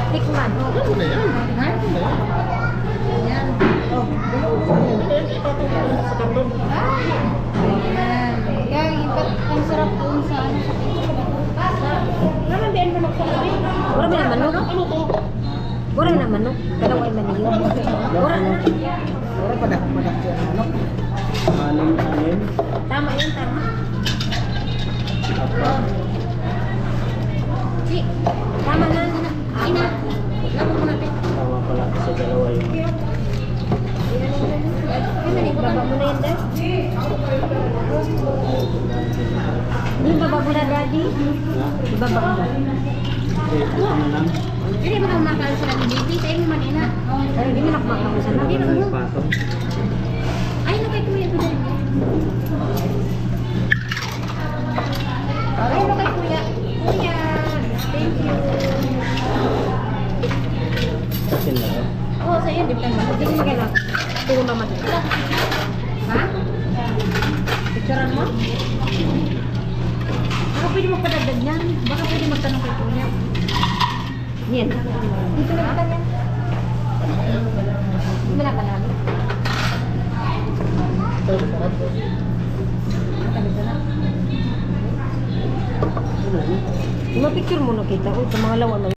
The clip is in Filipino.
Tikman. Ano na yan? Ha? Ayan. Oh, Sa karton. ayan. Kaya iba't ang sarap doon sa ano sa naman din manok sa labi. Wala ba na manok? Ano to? Wala na manok. Dalawa ay maniyo. Wala na. Wala padak siya. Ano? Anim. Tama yun, tama. Apa? Si, tama na. Ina. Lama mo natin. Tama pala sa dalawa yun. Baba mo na yun, Dad. Yung baba mo na, Daddy. Ibaba mo. Ano lang? Hindi mo na kumakain sila ni Baby. Sa inyo man, Ina. Hindi mo na kumakain sila. Hindi mo. Patong. Ay, nakay Kuya ito din. Ay, nakay Kuya. Kuya. Thank you. Kasi na. Oo, sa iyo. Hindi mo magkailang. Puro naman. Ha? Picturean mo? Baka pwede magpadagdag yan. Baka pwede magtanong kay Kuya. Yan. Dito na kita yan. Hindi na ka namin. Yung picture mo na kita. Uy, sa mga lawan.